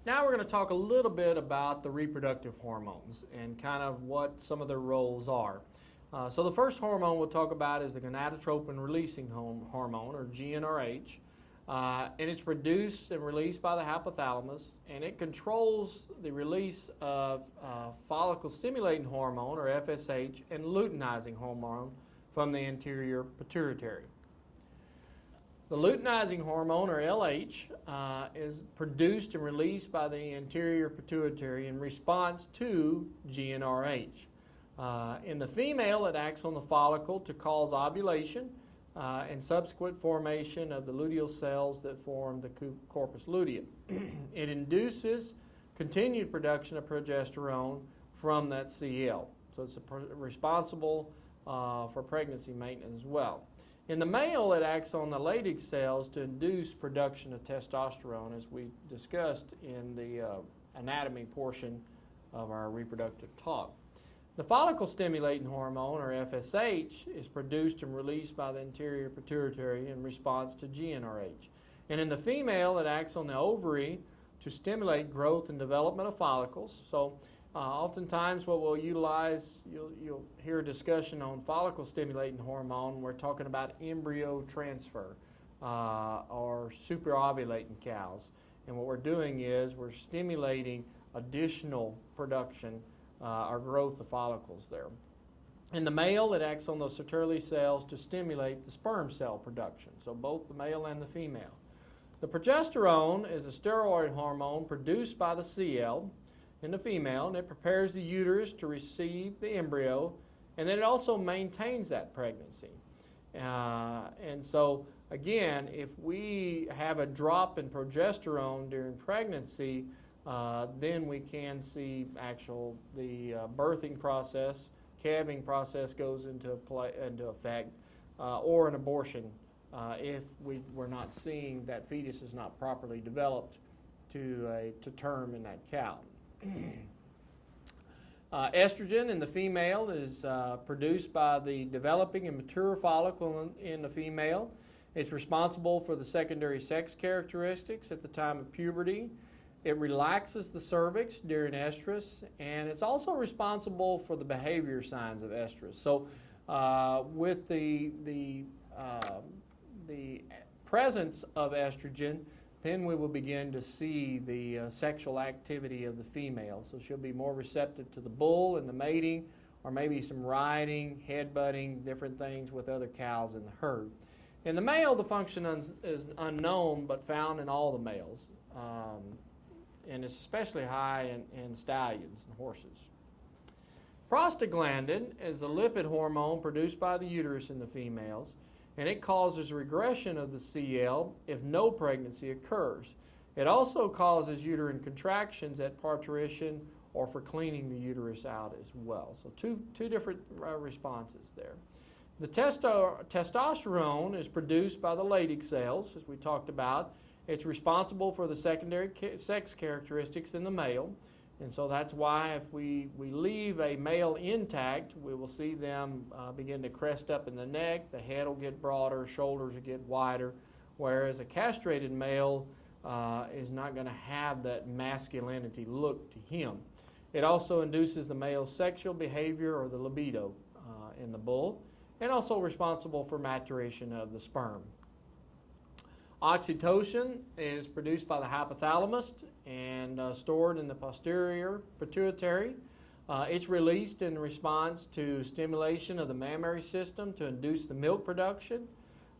Now we're going to talk a little bit about the reproductive hormones and kind of what some of their roles are. So the first hormone we'll talk about is the gonadotropin releasing hormone, or GnRH. And it's produced and released by the hypothalamus, and it controls the release of follicle stimulating hormone, or FSH, and luteinizing hormone from the anterior pituitary. The luteinizing hormone, or LH, is produced and released by the anterior pituitary in response to GnRH. In the female, it acts on the follicle to cause ovulation and subsequent formation of the luteal cells that form the corpus luteum. It induces continued production of progesterone from that CL, so it's responsible for pregnancy maintenance as well. In the male, it acts on the Leydig cells to induce production of testosterone, as we discussed in the anatomy portion of our reproductive talk. The follicle-stimulating hormone, or FSH, is produced and released by the anterior pituitary in response to GnRH. And in the female, it acts on the ovary to stimulate growth and development of follicles. So oftentimes what we'll utilize, you'll hear a discussion on follicle-stimulating hormone. We're talking about embryo transfer or superovulating cows. And what we're doing is we're stimulating additional production or growth of follicles there. In the male, it acts on those Sertoli cells to stimulate the sperm cell production, so both the male and the female. The progesterone is a steroid hormone produced by the CL in the female, and it prepares the uterus to receive the embryo, and then it also maintains that pregnancy. And so, again, if we have a drop in progesterone during pregnancy, then we can see the birthing process, calving process goes into effect, or an abortion if we're not seeing that fetus is not properly developed to term in that cow. Estrogen in the female is produced by the developing and mature follicle in the female. It's responsible for the secondary sex characteristics at the time of puberty. It relaxes the cervix during estrus, and it's also responsible for the behavior signs of estrus. So with the presence of estrogen, then we will begin to see the sexual activity of the female. So she'll be more receptive to the bull and the mating, or maybe some riding, headbutting, different things with other cows in the herd. In the male, the function is unknown, but found in all the males. And it's especially high in stallions and horses. Prostaglandin is a lipid hormone produced by the uterus in the females, and it causes regression of the CL if no pregnancy occurs. It also causes uterine contractions at parturition or for cleaning the uterus out as well. So two different responses there. The testosterone is produced by the Leydig cells, as we talked about. It's responsible for the secondary sex characteristics in the male, and so that's why if we leave a male intact, we will see them begin to crest up in the neck, the head will get broader, shoulders will get wider, whereas a castrated male is not going to have that masculinity look to him. It also induces the male's sexual behavior or the libido in the bull, and also responsible for maturation of the sperm. Oxytocin is produced by the hypothalamus and stored in the posterior pituitary. It's released in response to stimulation of the mammary system to induce the milk production.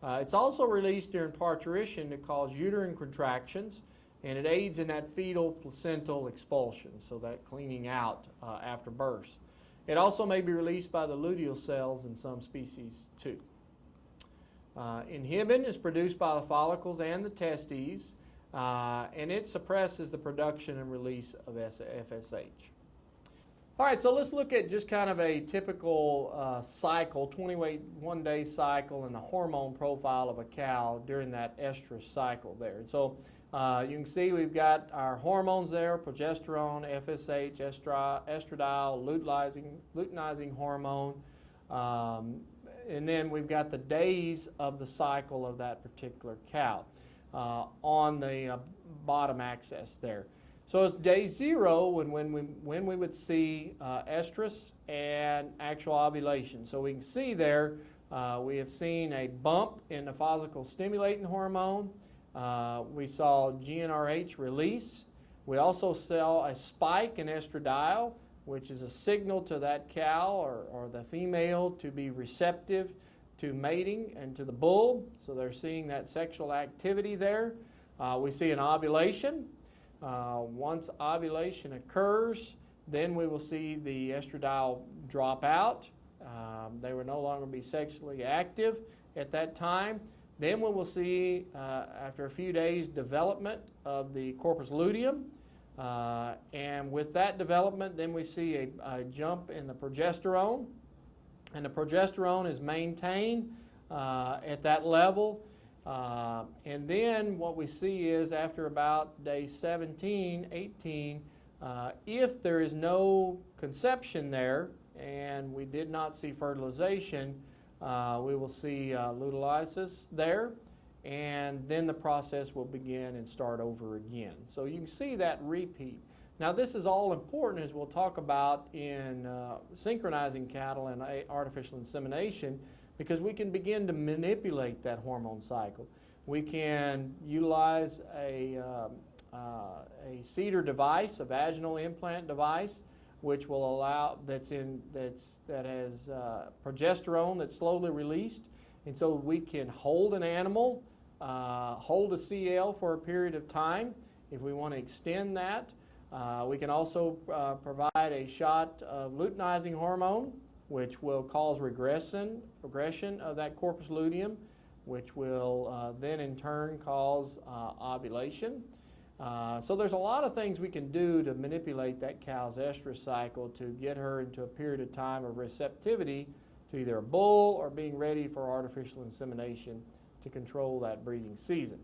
It's also released during parturition to cause uterine contractions, and it aids in that fetal placental expulsion, so that cleaning out after birth. It also may be released by the luteal cells in some species too. Inhibin is produced by the follicles and the testes, and it suppresses the production and release of FSH. All right, so let's look at just kind of a typical cycle, 21-day cycle, and the hormone profile of a cow during that estrus cycle there. And so you can see we've got our hormones there: progesterone, FSH, estradiol, luteinizing hormone. And then we've got the days of the cycle of that particular cow on the bottom axis there. So it's day 0 when we would see estrus and actual ovulation. So we can see there we have seen a bump in the follicle stimulating hormone. We saw GnRH release. We also saw a spike in estradiol, which is a signal to that cow or the female to be receptive to mating and to the bull. So they're seeing that sexual activity there. We see an ovulation. Once ovulation occurs, then we will see the estradiol drop out. They will no longer be sexually active at that time. Then we will see, after a few days, development of the corpus luteum. And with that development, then we see a jump in the progesterone. And the progesterone is maintained at that level. And then what we see is after about day 17, 18, if there is no conception there and we did not see fertilization, we will see luteolysis there, and then the process will begin and start over again. So you can see that repeat. Now this is all important, as we'll talk about in synchronizing cattle and artificial insemination, because we can begin to manipulate that hormone cycle. We can utilize a CEDAR device, a vaginal implant device, which will allow that has progesterone that's slowly released, and so we can hold an animal, hold a CL for a period of time if we want to extend that. We can also provide a shot of luteinizing hormone, which will cause progression of that corpus luteum, which will then in turn cause ovulation. So there's a lot of things we can do to manipulate that cow's estrus cycle to get her into a period of time of receptivity to either a bull or being ready for artificial insemination to control that breeding season.